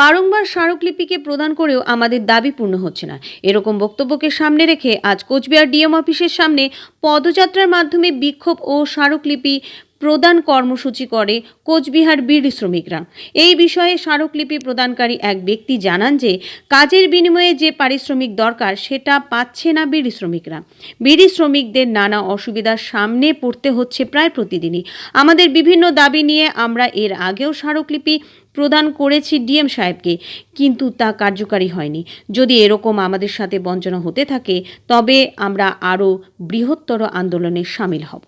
বারংবার স্মারকলিপিকে প্রদান করেও আমাদের দাবি পূর্ণ হচ্ছে না, এরকম বক্তব্যকে সামনে রেখে আজ কোচবিহার ডিএম অফিসের সামনে পদযাত্রার মাধ্যমে বিক্ষোভ ও স্মারকলিপি প্রদান কর্মসূচি করে কোচবিহার বিড়ি শ্রমিকরা। এই বিষয়ে স্মারকলিপি প্রদানকারী এক ব্যক্তি জানান যে কাজের বিনিময়ে যে পারিশ্রমিক দরকার সেটা পাচ্ছে না বিড়ি শ্রমিকরা। বিড়ি শ্রমিকদের নানা অসুবিধার সামনে পড়তে হচ্ছে প্রায় প্রতিদিনই। আমাদের বিভিন্ন দাবি নিয়ে আমরা এর আগেও স্মারকলিপি প্রদান করেছি ডিএম সাহেবকে, কিন্তু তা কার্যকারী হয়নি। যদি এরকম আমাদের সাথে বঞ্চনা হতে থাকে তবে আমরা আরও বৃহত্তর আন্দোলনে সামিল হব।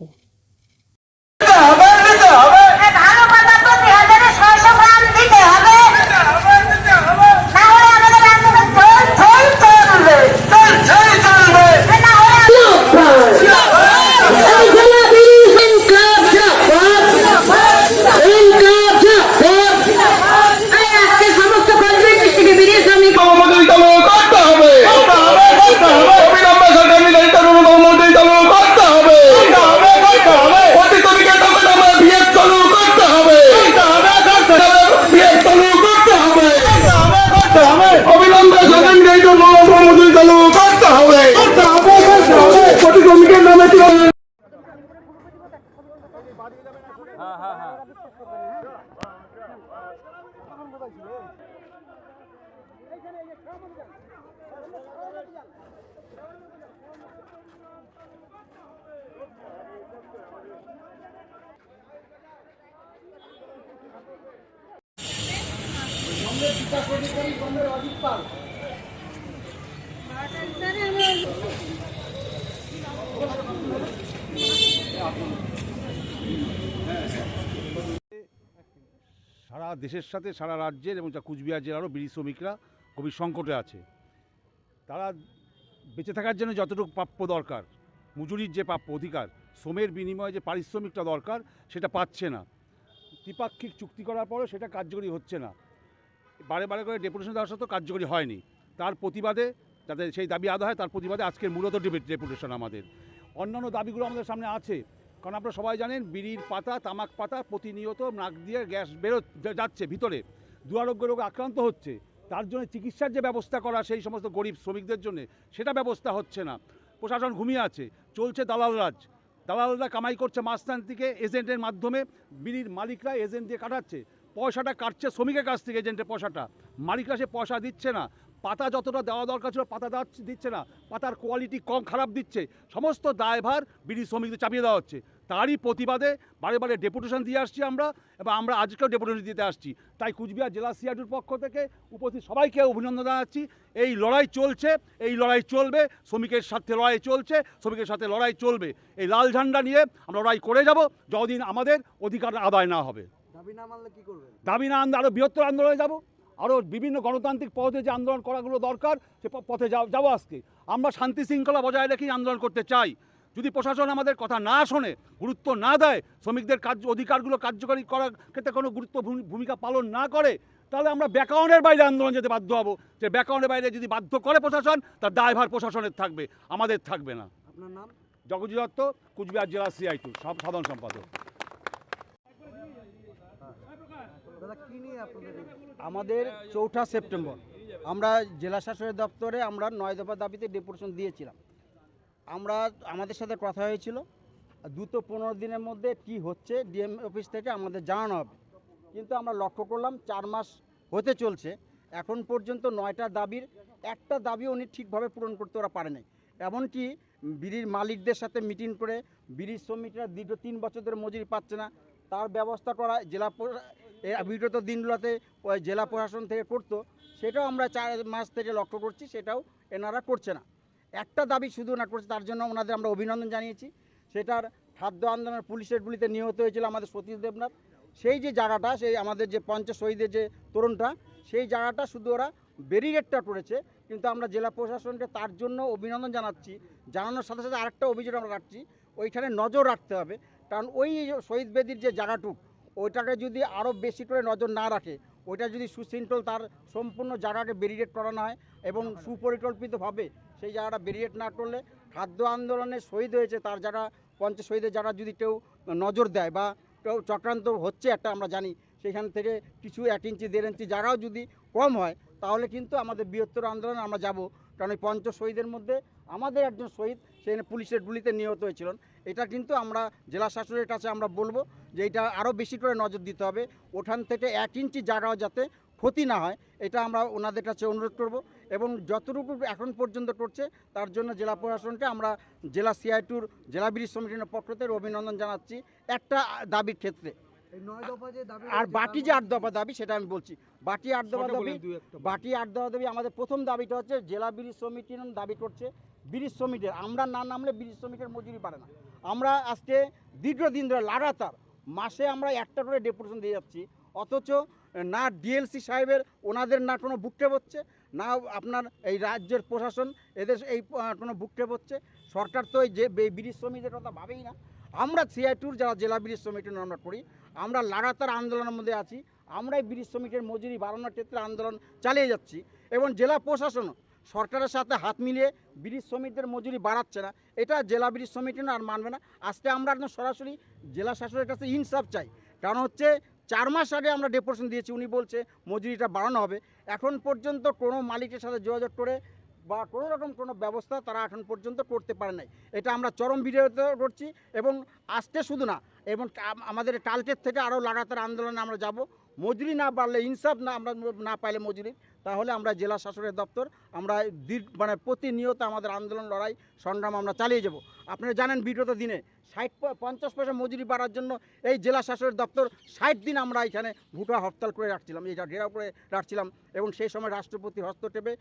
সারা দেশের সাথে সারা রাজ্যের এবং কুচবিহার জেলারও বিড়ি শ্রমিকরা গভীর সংকটে আছে। তারা বেঁচে থাকার জন্য যতটুকু প্রাপ্য দরকার, মজুরির যে প্রাপ্য অধিকার, শ্রমের বিনিময়ে যে পারিশ্রমিকটা দরকার সেটা পাচ্ছে না। দ্বিপাক্ষিক চুক্তি করার পরেও সেটা কার্যকরী হচ্ছে না। বারে বারে করে ডেপুটেশন দেওয়ার সত্ত্বেও কার্যকরী হয়নি। তার প্রতিবাদে, যাতে সেই দাবি আদায় হয় তার প্রতিবাদে আজকের মূলত ডেপুটেশন আমাদের। অন্যান্য দাবিগুলো আমাদের সামনে আছে, কারণ আপনারা সবাই জানেন বিড়ির পাতা, তামাক পাতা প্রতিনিয়ত নাক দিয়ে গ্যাস যাচ্ছে ভিতরে, দুরারোগ্য রোগে আক্রান্ত হচ্ছে। তার জন্য চিকিৎসার যে ব্যবস্থা করা সেই সমস্ত গরিব শ্রমিকদের জন্য সেটা ব্যবস্থা হচ্ছে না। প্রশাসন ঘুমিয়ে আছে, চলছে দালাল রাজ। দালালরা কামাই করছে মাঝখান থেকে এজেন্টের মাধ্যমে। বিড়ির মালিকরা এজেন্ট দিয়ে কাটাচ্ছে, পয়সাটা কাটছে শ্রমিকের কাছ থেকে, এজেন্টের পয়সাটা। মালিকরা সে পয়সা দিচ্ছে না, পাতা যতটা দেওয়া দরকার ছিল পাতা দিচ্ছে না, পাতার কোয়ালিটি কম খারাপ দিচ্ছে। সমস্ত দায়ভার বিড়ি শ্রমিকদের চাপিয়ে দেওয়া হচ্ছে। তারই প্রতিবাদে বারে বারে ডেপুটেশন দিয়ে আসছি আমরা, এবং আমরা আজকেও ডেপুটেশন দিতে আসছি। তাই কুচবিহার জেলা সিআইটির পক্ষ থেকে উপস্থিত সবাইকে অভিনন্দন জানাচ্ছি। এই লড়াই চলছে, এই লড়াই চলবে, শ্রমিকের সাথে লড়াই চলছে, শ্রমিকের সাথে লড়াই চলবে। এই লাল ঝান্ডা নিয়ে আমরা লড়াই করে যাব যতদিন আমাদের অধিকার আদায় না হবে। দাবি না মানলে কি করবেন? দাবি না আনলে আরও বৃহত্তর আন্দোলনে যাব। আরও বিভিন্ন গণতান্ত্রিক পথে যে আন্দোলন করাগুলো দরকার সে পথে যাবো। আজকে আমরা শান্তি শৃঙ্খলা বজায় রেখেই আন্দোলন করতে চাই। যদি প্রশাসন আমাদের কথা না শোনে, গুরুত্ব না দেয়, শ্রমিকদের অধিকারগুলো কার্যকরী করার ক্ষেত্রে কোনো ভূমিকা পালন না করে, তাহলে আমরা ব্যাকগ্রাউন্ডের বাইরে আন্দোলন যেতে বাধ্য হব। যে ব্যাকগ্রাউন্ডের বাইরে যদি বাধ্য করে প্রশাসন, তার দায়ভার প্রশাসনের থাকবে, আমাদের থাকবে না। আপনার নাম? জগজিৎ দত্ত, কুচবিহার জেলা সিআইটি সাধারণ সম্পাদক। আমাদের ৪ঠা সেপ্টেম্বর আমরা জেলা শাসকের দপ্তরে আমরা ৯ দফা দাবিতে ডেপুটেশন দিয়েছিলাম। আমাদের সাথে কথা হয়েছিল দ্রুত ১৫ দিনের মধ্যে কি হচ্ছে ডিএম অফিস থেকে আমাদের জানানো হবে। কিন্তু আমরা লক্ষ্য করলাম ৪ মাস হতে চলছে, এখন পর্যন্ত ৯টা দাবির একটা দাবিও উনি ঠিকভাবে পূরণ করতে ওরা পারে নাই। এমনকি বিড়ির মালিকদের সাথে মিটিং করে বিড়ির শ্রমিকরা দীর্ঘ ৩ বছর ধরে মজুরি পাচ্ছে না, তার ব্যবস্থা করা বিগত দিনগুলোতে জেলা প্রশাসন থেকে করতো, সেটাও আমরা ৪ মাস থেকে লক্ষ্য করছি, সেটাও এনারা করছে না। একটা দাবি শুধু না করছে, তার জন্য ওনাদের আমরা অভিনন্দন জানিয়েছি। সেটার খাদ্য আন্দোলনের পুলিশের গুলিতে নিহত হয়েছিল আমাদের সতীশ দেবনাথ, সেই যে জায়গাটা, সেই আমাদের যে শহীদের যে তরুণটা, সেই জায়গাটা শুধু ওরা ব্যারিকেডটা করেছে। কিন্তু আমরা জেলা প্রশাসনকে তার জন্য অভিনন্দন জানাচ্ছি। জানানোর সাথে সাথে আরেকটা অভিযোগ আমরা রাখছি, ওইখানে নজর রাখতে হবে। কারণ ওই শহীদ বেদির যে জায়গাটুক, ওইটাকে যদি আরও বেশি করে নজর না রাখে, ওইটা যদি সুশৃঙ্খল তার সম্পূর্ণ জায়গাকে ব্যারিকেড করানো হয় এবং সুপরিকল্পিতভাবে সেই জায়গাটা ব্যারিকেড না করলে, খাদ্য আন্দোলনে শহীদ হয়েছে তার জায়গা, শহীদের জায়গা যদি কেউ নজর দেয় বা কেউ চক্রান্ত হচ্ছে একটা আমরা জানি, সেখান থেকে কিছু 1 ইঞ্চি 1.5 ইঞ্চি জায়গাও যদি কম হয় তাহলে কিন্তু আমাদের বৃহত্তর আন্দোলনে আমরা যাব। কারণ এই পঞ্চ শহীদের মধ্যে আমাদের একজন শহীদ সেখানে পুলিশের গুলিতে নিহত হয়েছিলেন। এটা কিন্তু আমরা জেলা শাসকের কাছে আমরা বলবো যে এটা আরও বেশি করে নজর দিতে হবে, ওখান থেকে 1 ইঞ্চি জায়গাও যাতে ক্ষতি না হয়, এটা আমরা ওনাদের কাছে অনুরোধ করব। এবং যতটুকু এখন পর্যন্ত করছে তার জন্য জেলা প্রশাসনকে আমরা জেলা সিআইটুর জেলা ব্রিজ সমিতির পক্ষ থেকে অভিনন্দন জানাচ্ছি একটা দাবির ক্ষেত্রে। এই 9 দফা যে দাবি আর রয়েছে, বাকি যে 8 দফা দাবি সেটা আমি বলছি। বাকি 8 দফা দাবি আমাদের প্রথম দাবিটা হচ্ছে জেলা ব্রিজ সমিতি দাবি করছে ব্রিজ সমিতির, আমরা না নামলে ব্রিজ সমিতির মজুরি বাড়ে না। আমরা আজকে দীর্ঘদিন ধরে লাগাতার মাসে আমরা একটা করে ডেপুটেশন দিয়ে যাচ্ছি, অথচ না ডিএলসি সাহেবের ওনাদের না কোনো বুকটেপ হচ্ছে, না আপনার এই রাজ্যের প্রশাসন এদের এই কোনো বুকটেপ হচ্ছে। সরকার তো এই যে ব্রিজ সমিতির কথা ভাবেই না। আমরা সিআইটুর যারা জেলা ব্রিজ সমিতি আমরা করি, আমরা লাগাতার আন্দোলনের মধ্যে আছি। আমরা এই ব্রিজ সমিতির মজুরি বাড়ানোর ক্ষেত্রে আন্দোলন চালিয়ে যাচ্ছি এবং জেলা প্রশাসনও সরকারের সাথে হাত মিলিয়ে ব্রিজ সমিতির মজুরি বাড়াচ্ছে না। এটা জেলা ব্রিজ সমিতি আর মানবে না। আজকে আমরা একদম সরাসরি জেলা শাসকের কাছে ইনসাফ চাই। কারণ হচ্ছে 4 মাস আগে আমরা ডেপুটেশন দিয়েছি, উনি বলছে মজুরিটা বাড়ানো হবে। এখন পর্যন্ত কোনো মালিকের সাথে যোগাযোগ করে বা কোনো রকম কোনো ব্যবস্থা তারা এখন পর্যন্ত করতে পারে নাই। এটা আমরা চরম বিরোধিতা করছি এবং আজকে শুধু না, এবং আমাদের কালকের থেকে আরও লাগাতার আন্দোলনে আমরা যাব। মজুরি না বাড়লে, ইনসাফ না আমরা না পাইলে মজুরি, তাহলে আমরা জেলা শাসকের দপ্তর আমরা প্রতিনিয়ত আমাদের আন্দোলন লড়াই সংগ্রাম আমরা চালিয়ে যাব। আপনারা জানেন বিগত দিনে 50 পয়সা মজুরি বাড়ার জন্য এই জেলা শাসকের দপ্তর 60 দিন আমরা এখানে ভুটা হরতাল করে রাখছিলাম, এটা ঘেরাও করে রাখছিলাম। এবং সেই সময় রাষ্ট্রপতি হস্তক্ষেপে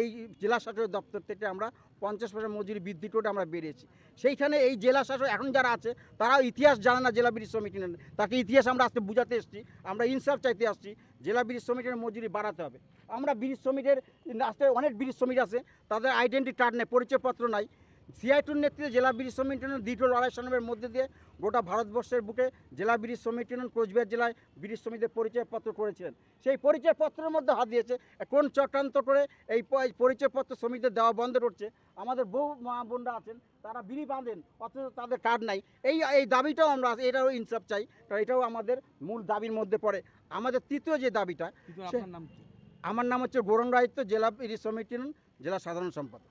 এই জেলা শাসকের দপ্তর থেকে আমরা 50 পয়সা মজুরি বৃদ্ধি করে আমরা বেরিয়েছি। সেইখানে এই জেলা শাসক এখন যারা আছে তারাও ইতিহাস জানে না জেলা ব্রিজ সমিতি, তাকে ইতিহাস আমরা আজকে বুঝাতে এসেছি। আমরা ইনসাফ চাইতে আসছি, জেলা ব্রিজ সমিতির মজুরি বাড়াতে হবে। আমরা ব্রিজ সমিতির আজকে অনেক ব্রিজ সমিতি আছে, তাদের আইডেন্টি কার্ড নেই, পরিচয়পত্র নাই। সিআইটুর নেতৃত্বে জেলা ব্রিজ সমিতি দীর্ঘ লড়াই সংগ্রামের মধ্যে দিয়ে গোটা ভারতবর্ষের বুকে জেলা ব্রিজ সমিতি কোচবিহার জেলায় ব্রিজ সমিতির পরিচয়পত্র করেছিলেন। সেই পরিচয়পত্রের মধ্যে হাত দিয়েছে কোন চক্রান্ত করে এই পরিচয়পত্র সমিতিতে দেওয়া বন্ধ করছে। আমাদের বহু মা বোনরা আছেন, তারা বিড়ি বাঁধেন অথচ তাদের কার্ড নাই। এই দাবিটাও আমরা, এটাও ইনসাফ চাই, কারণ এটাও আমাদের মূল দাবির মধ্যে পড়ে। আমাদের তৃতীয় যে দাবিটা, আমার নাম হচ্ছে গৌরঙ্গ রায়ত্য, জেলা ব্রিজ সমিতি জেলা সাধারণ সম্পাদক।